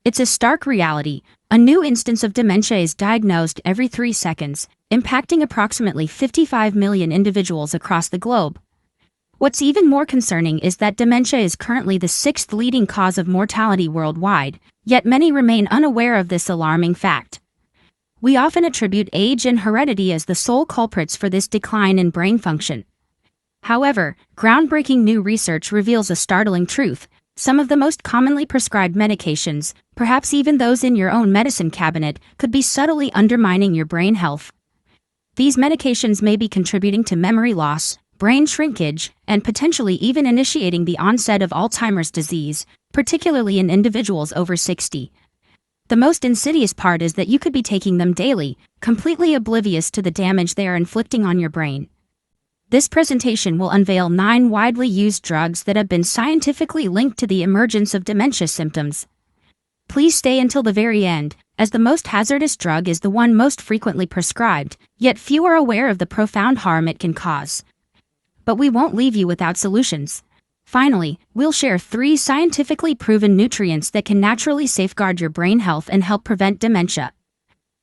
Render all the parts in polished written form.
It's a stark reality. A new instance of dementia is diagnosed every 3 seconds, impacting approximately 55 million individuals across the globe. What's even more concerning is that dementia is currently the 6th leading cause of mortality worldwide, yet many remain unaware of this alarming fact. We often attribute age and heredity as the sole culprits for this decline in brain function. However, groundbreaking new research reveals a startling truth. Some of the most commonly prescribed medications, perhaps even those in your own medicine cabinet, could be subtly undermining your brain health. These medications may be contributing to memory loss, brain shrinkage, and potentially even initiating the onset of Alzheimer's disease, particularly in individuals over 60. The most insidious part is that you could be taking them daily, completely oblivious to the damage they are inflicting on your brain. This presentation will unveil 9 widely used drugs that have been scientifically linked to the emergence of dementia symptoms. Please stay until the very end, as the most hazardous drug is the one most frequently prescribed, yet few are aware of the profound harm it can cause. But we won't leave you without solutions. Finally, we'll share 3 scientifically proven nutrients that can naturally safeguard your brain health and help prevent dementia.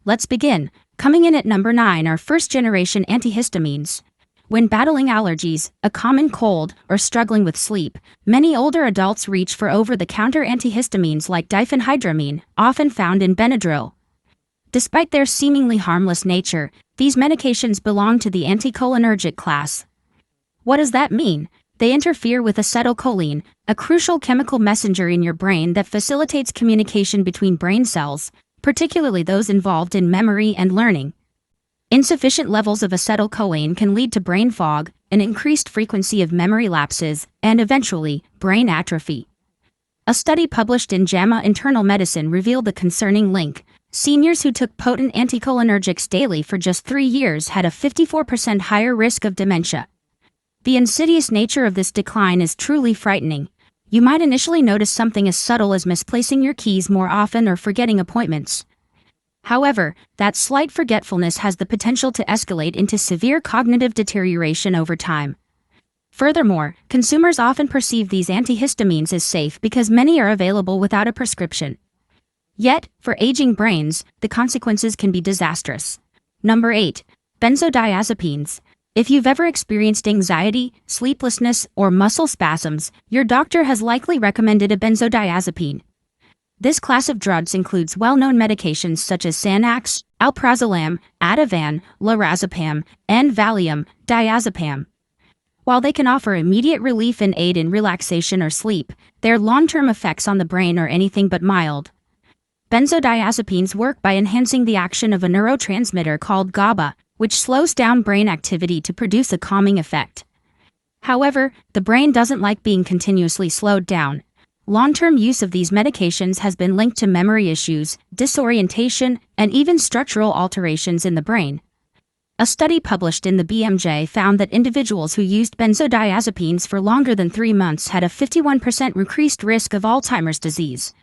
Let's begin. Coming in at number 9 are first-generation antihistamines. When battling allergies, a common cold, or struggling with sleep, many older adults reach for over-the-counter antihistamines like diphenhydramine, often found in Benadryl. Despite their seemingly harmless nature, these medications belong to the anticholinergic class. What does that mean? They interfere with acetylcholine, a crucial chemical messenger in your brain that facilitates communication between brain cells, particularly those involved in memory and learning. Insufficient levels of acetylcholine can lead to brain fog, an increased frequency of memory lapses, and eventually, brain atrophy. A study published in JAMA Internal Medicine revealed the concerning link. Seniors who took potent anticholinergics daily for just 3 years had a 54% higher risk of dementia. The insidious nature of this decline is truly frightening. You might initially notice something as subtle as misplacing your keys more often or forgetting appointments. However, that slight forgetfulness has the potential to escalate into severe cognitive deterioration over time. Furthermore, consumers often perceive these antihistamines as safe because many are available without a prescription. Yet, for aging brains, the consequences can be disastrous. Number 8. Benzodiazepines. If you've ever experienced anxiety, sleeplessness, or muscle spasms, your doctor has likely recommended a benzodiazepine. This class of drugs includes well-known medications such as Xanax, alprazolam, Ativan, lorazepam, and Valium, diazepam. While they can offer immediate relief and aid in relaxation or sleep, their long-term effects on the brain are anything but mild. Benzodiazepines work by enhancing the action of a neurotransmitter called GABA, which slows down brain activity to produce a calming effect. However, the brain doesn't like being continuously slowed down. Long-term use of these medications has been linked to memory issues, disorientation, and even structural alterations in the brain. A study published in the BMJ found that individuals who used benzodiazepines for longer than 3 months had a 51% increased risk of Alzheimer's disease.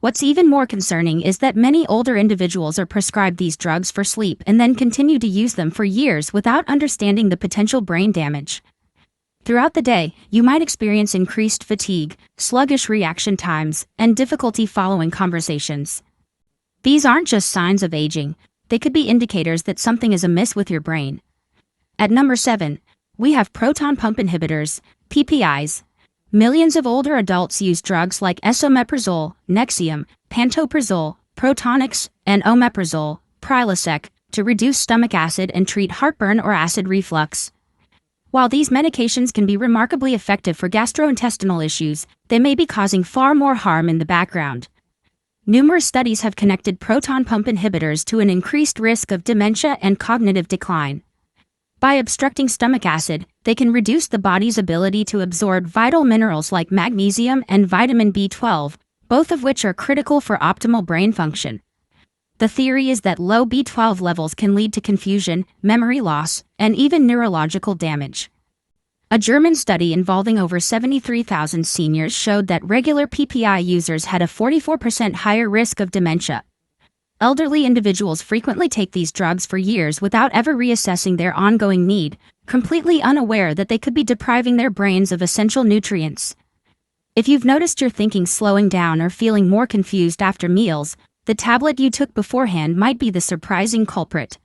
What's even more concerning is that many older individuals are prescribed these drugs for sleep and then continue to use them for years without understanding the potential brain damage. Throughout the day, you might experience increased fatigue, sluggish reaction times, and difficulty following conversations. These aren't just signs of aging, they could be indicators that something is amiss with your brain. At number 7, we have proton pump inhibitors, PPIs. Millions of older adults use drugs like esomeprazole, Nexium, pantoprazole, Protonix, and omeprazole, Prilosec, to reduce stomach acid and treat heartburn or acid reflux. While these medications can be remarkably effective for gastrointestinal issues, they may be causing far more harm in the background. Numerous studies have connected proton pump inhibitors to an increased risk of dementia and cognitive decline. By obstructing stomach acid, they can reduce the body's ability to absorb vital minerals like magnesium and vitamin B12, both of which are critical for optimal brain function. The theory is that low B12 levels can lead to confusion, memory loss, and even neurological damage. A German study involving over 73,000 seniors showed that regular PPI users had a 44% higher risk of dementia. Elderly individuals frequently take these drugs for years without ever reassessing their ongoing need, completely unaware that they could be depriving their brains of essential nutrients. If you've noticed your thinking slowing down or feeling more confused after meals, the tablet you took beforehand might be the surprising culprit.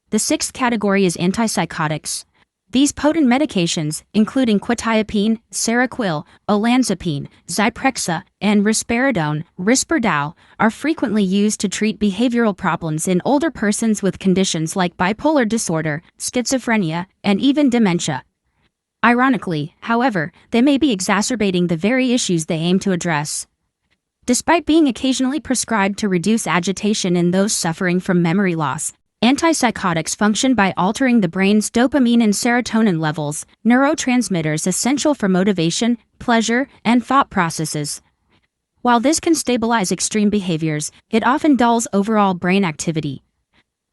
The sixth category is antipsychotics. These potent medications, including quetiapine, Seroquel, olanzapine, Zyprexa, and risperidone, Risperdal, are frequently used to treat behavioral problems in older persons with conditions like bipolar disorder, schizophrenia, and even dementia. Ironically, however, they may be exacerbating the very issues they aim to address. Despite being occasionally prescribed to reduce agitation in those suffering from memory loss, antipsychotics function by altering the brain's dopamine and serotonin levels, neurotransmitters essential for motivation, pleasure, and thought processes. While this can stabilize extreme behaviors, it often dulls overall brain activity.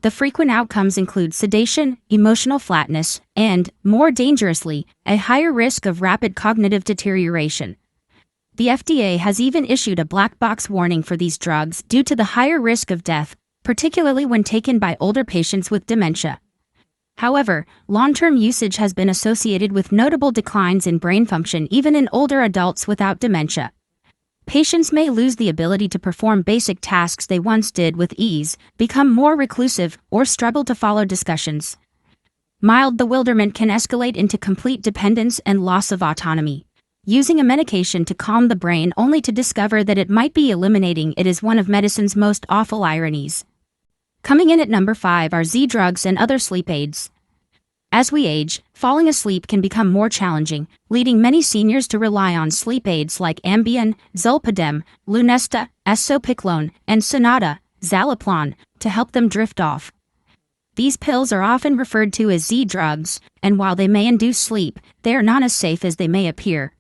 The frequent outcomes include sedation, emotional flatness, and, more dangerously, a higher risk of rapid cognitive deterioration. The FDA has even issued a black box warning for these drugs due to the higher risk of death, particularly when taken by older patients with dementia. However, long-term usage has been associated with notable declines in brain function even in older adults without dementia. Patients may lose the ability to perform basic tasks they once did with ease, become more reclusive, or struggle to follow discussions. Mild bewilderment can escalate into complete dependence and loss of autonomy. Using a medication to calm the brain only to discover that it might be eliminating it is one of medicine's most awful ironies. Coming in at number 5 are Z-drugs and other sleep aids. As we age, falling asleep can become more challenging, leading many seniors to rely on sleep aids like Ambien, Zolpidem, Lunesta, Esopiclone, and Sonata, Zaloplan, to help them drift off. These pills are often referred to as Z-drugs, and while they may induce sleep, they are not as safe as they may appear.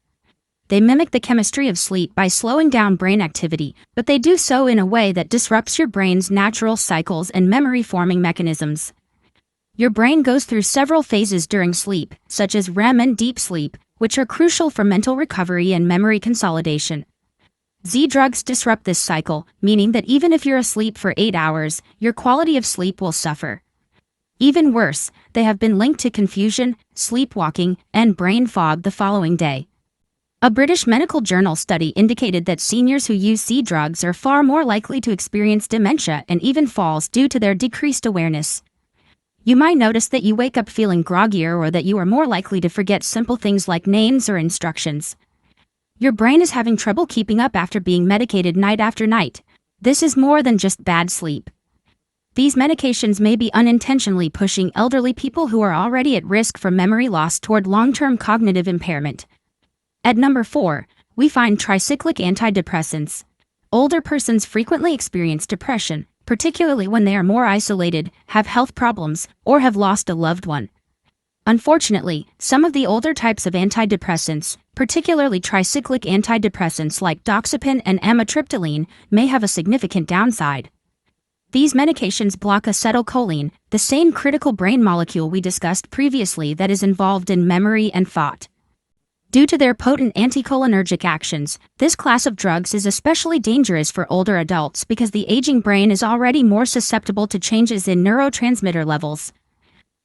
They mimic the chemistry of sleep by slowing down brain activity, but they do so in a way that disrupts your brain's natural cycles and memory-forming mechanisms. Your brain goes through several phases during sleep, such as REM and deep sleep, which are crucial for mental recovery and memory consolidation. Z-drugs disrupt this cycle, meaning that even if you're asleep for 8 hours, your quality of sleep will suffer. Even worse, they have been linked to confusion, sleepwalking, and brain fog the following day. A British medical journal study indicated that seniors who use Z-drugs are far more likely to experience dementia and even falls due to their decreased awareness. You might notice that you wake up feeling groggier or that you are more likely to forget simple things like names or instructions. Your brain is having trouble keeping up after being medicated night after night. This is more than just bad sleep. These medications may be unintentionally pushing elderly people who are already at risk for memory loss toward long-term cognitive impairment. At number 4, we find tricyclic antidepressants. Older persons frequently experience depression, particularly when they are more isolated, have health problems, or have lost a loved one. Unfortunately, some of the older types of antidepressants, particularly tricyclic antidepressants like doxepin and amitriptyline, may have a significant downside. These medications block acetylcholine, the same critical brain molecule we discussed previously that is involved in memory and thought. Due to their potent anticholinergic actions, this class of drugs is especially dangerous for older adults because the aging brain is already more susceptible to changes in neurotransmitter levels.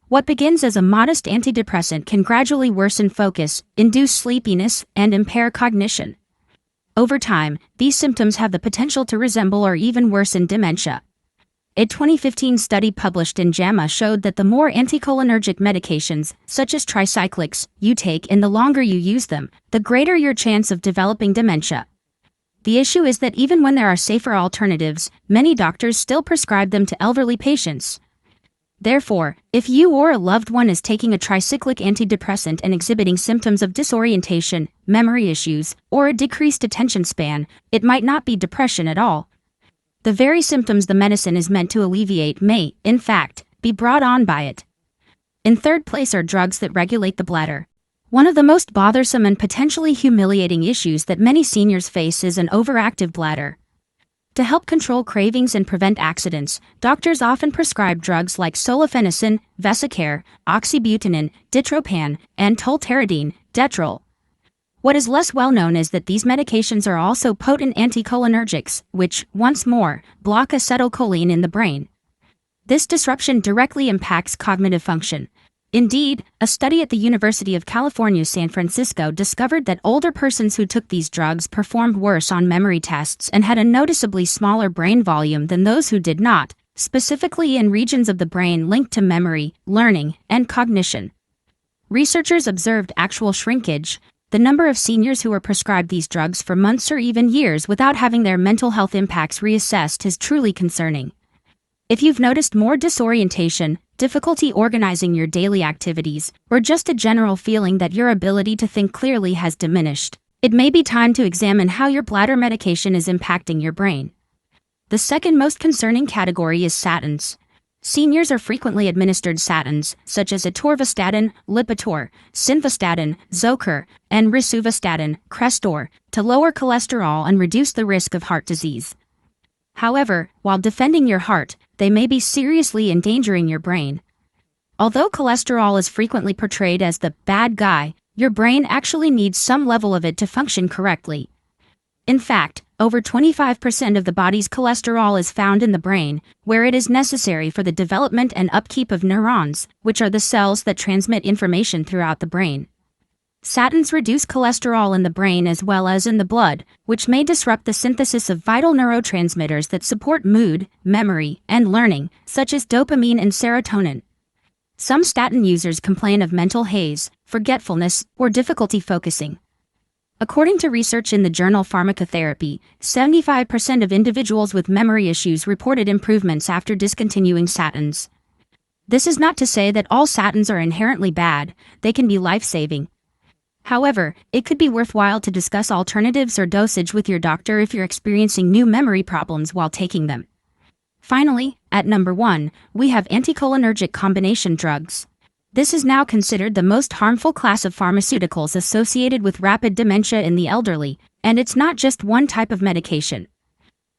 What begins as a modest antidepressant can gradually worsen focus, induce sleepiness, and impair cognition. Over time, these symptoms have the potential to resemble or even worsen dementia. A 2015 study published in JAMA showed that the more anticholinergic medications, such as tricyclics, you take and the longer you use them, the greater your chance of developing dementia. The issue is that even when there are safer alternatives, many doctors still prescribe them to elderly patients. Therefore, if you or a loved one is taking a tricyclic antidepressant and exhibiting symptoms of disorientation, memory issues, or a decreased attention span, it might not be depression at all. The very symptoms the medicine is meant to alleviate may, in fact, be brought on by it. In third place are drugs that regulate the bladder. One of the most bothersome and potentially humiliating issues that many seniors face is an overactive bladder. To help control cravings and prevent accidents, doctors often prescribe drugs like solifenacin, Vesicare, oxybutynin, Ditropan, and tolterodine, Detrol. What is less well known is that these medications are also potent anticholinergics, which, once more, block acetylcholine in the brain. This disruption directly impacts cognitive function. Indeed, a study at the University of California, San Francisco discovered that older persons who took these drugs performed worse on memory tests and had a noticeably smaller brain volume than those who did not, specifically in regions of the brain linked to memory, learning, and cognition. Researchers observed actual shrinkage. The number of seniors who were prescribed these drugs for months or even years without having their mental health impacts reassessed is truly concerning. If you've noticed more disorientation, difficulty organizing your daily activities, or just a general feeling that your ability to think clearly has diminished, it may be time to examine how your bladder medication is impacting your brain. The second most concerning category is statins. Seniors are frequently administered statins, such as atorvastatin, Lipitor, simvastatin, Zocor, and rosuvastatin, Crestor, to lower cholesterol and reduce the risk of heart disease. However, while defending your heart, they may be seriously endangering your brain. Although cholesterol is frequently portrayed as the bad guy, your brain actually needs some level of it to function correctly. In fact, over 25% of the body's cholesterol is found in the brain, where it is necessary for the development and upkeep of neurons, which are the cells that transmit information throughout the brain. Statins reduce cholesterol in the brain as well as in the blood, which may disrupt the synthesis of vital neurotransmitters that support mood, memory, and learning, such as dopamine and serotonin. Some statin users complain of mental haze, forgetfulness, or difficulty focusing. According to research in the journal Pharmacotherapy, 75% of individuals with memory issues reported improvements after discontinuing statins. This is not to say that all statins are inherently bad; they can be life-saving. However, it could be worthwhile to discuss alternatives or dosage with your doctor if you're experiencing new memory problems while taking them. Finally, at number 1, we have anticholinergic combination drugs. This is now considered the most harmful class of pharmaceuticals associated with rapid dementia in the elderly, and it's not just one type of medication.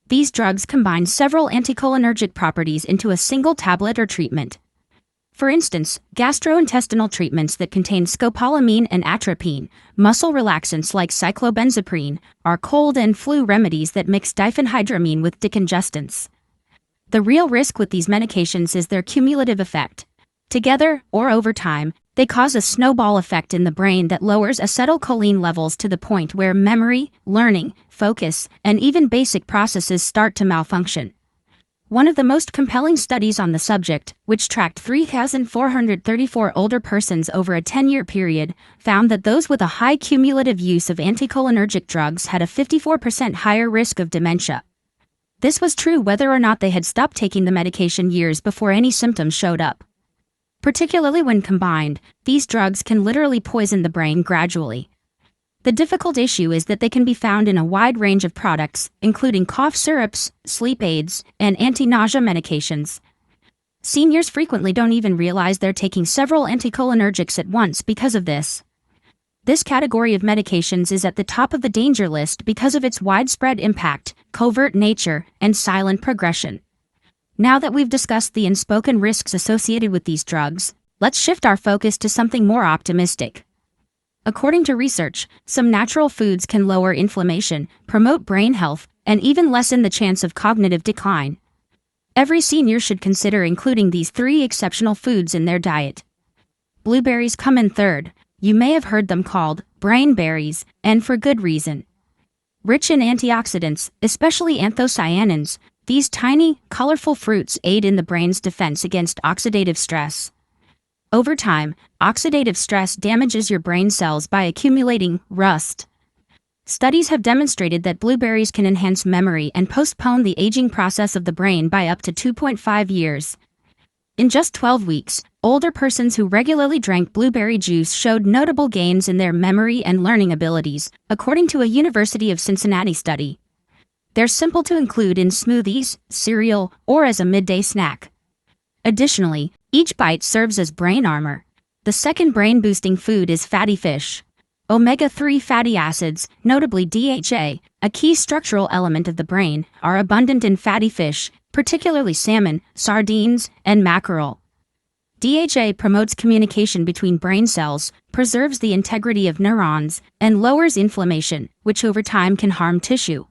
These drugs combine several anticholinergic properties into a single tablet or treatment. For instance, gastrointestinal treatments that contain scopolamine and atropine, muscle relaxants like cyclobenzaprine, are cold and flu remedies that mix diphenhydramine with decongestants. The real risk with these medications is their cumulative effect. Together, or over time, they cause a snowball effect in the brain that lowers acetylcholine levels to the point where memory, learning, focus, and even basic processes start to malfunction. One of the most compelling studies on the subject, which tracked 3,434 older persons over a 10-year period, found that those with a high cumulative use of anticholinergic drugs had a 54% higher risk of dementia. This was true whether or not they had stopped taking the medication years before any symptoms showed up. Particularly when combined, these drugs can literally poison the brain gradually. The difficult issue is that they can be found in a wide range of products, including cough syrups, sleep aids, and anti-nausea medications. Seniors frequently don't even realize they're taking several anticholinergics at once because of this. This category of medications is at the top of the danger list because of its widespread impact, covert nature, and silent progression. Now that we've discussed the unspoken risks associated with these drugs, let's shift our focus to something more optimistic. According to research, some natural foods can lower inflammation, promote brain health, and even lessen the chance of cognitive decline. Every senior should consider including these 3 exceptional foods in their diet. Blueberries come in third. You may have heard them called brain berries, and for good reason. Rich in antioxidants, especially anthocyanins, these tiny, colorful fruits aid in the brain's defense against oxidative stress. Over time, oxidative stress damages your brain cells by accumulating rust. Studies have demonstrated that blueberries can enhance memory and postpone the aging process of the brain by up to 2.5 years. In just 12 weeks, older persons who regularly drank blueberry juice showed notable gains in their memory and learning abilities, according to a University of Cincinnati study. They're simple to include in smoothies, cereal, or as a midday snack. Additionally, each bite serves as brain armor. The second brain-boosting food is fatty fish. Omega-3 fatty acids, notably DHA, a key structural element of the brain, are abundant in fatty fish, particularly salmon, sardines, and mackerel. DHA promotes communication between brain cells, preserves the integrity of neurons, and lowers inflammation, which over time can harm tissue.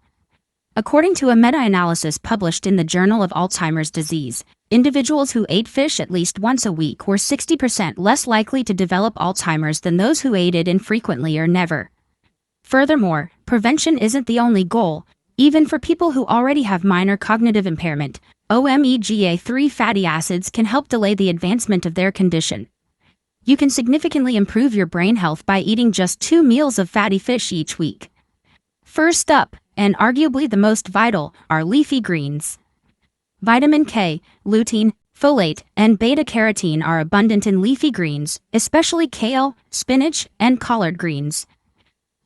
According to a meta-analysis published in the Journal of Alzheimer's Disease, Individuals who ate fish at least once a week were 60% less likely to develop Alzheimer's than those who ate it infrequently or never. Furthermore, prevention isn't the only goal. Even for people who already have minor cognitive impairment, omega-3 fatty acids can help delay the advancement of their condition. You can significantly improve your brain health by eating just 2 meals of fatty fish each week. First up, and arguably the most vital, are leafy greens. Vitamin K, lutein, folate, and beta-carotene are abundant in leafy greens, especially kale, spinach, and collard greens.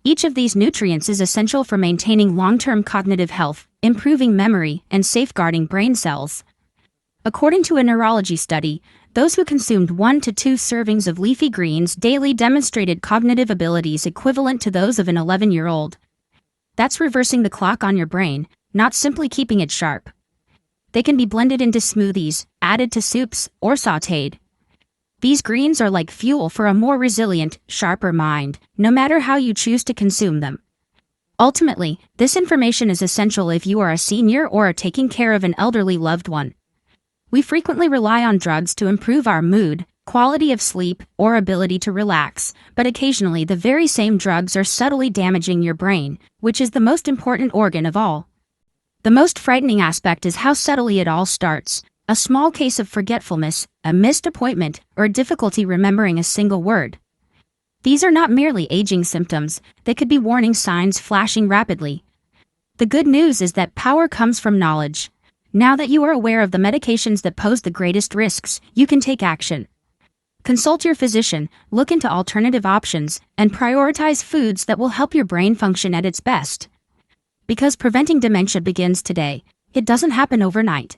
Each of these nutrients is essential for maintaining long-term cognitive health, improving memory, and safeguarding brain cells. According to a neurology study, those who consumed 1 to 2 servings of leafy greens daily demonstrated cognitive abilities equivalent to those of an 11-year-old. That's reversing the clock on your brain, not simply keeping it sharp. They can be blended into smoothies, added to soups, or sautéed. These greens are like fuel for a more resilient, sharper mind, no matter how you choose to consume them. Ultimately, this information is essential if you are a senior or are taking care of an elderly loved one. We frequently rely on drugs to improve our mood, quality of sleep, or ability to relax, but occasionally the very same drugs are subtly damaging your brain, which is the most important organ of all. The most frightening aspect is how subtly it all starts. A small case of forgetfulness, a missed appointment, or difficulty remembering a single word. These are not merely aging symptoms, they could be warning signs flashing rapidly. The good news is that power comes from knowledge. Now that you are aware of the medications that pose the greatest risks, you can take action. Consult your physician, look into alternative options, and prioritize foods that will help your brain function at its best. Because preventing dementia begins today, it doesn't happen overnight.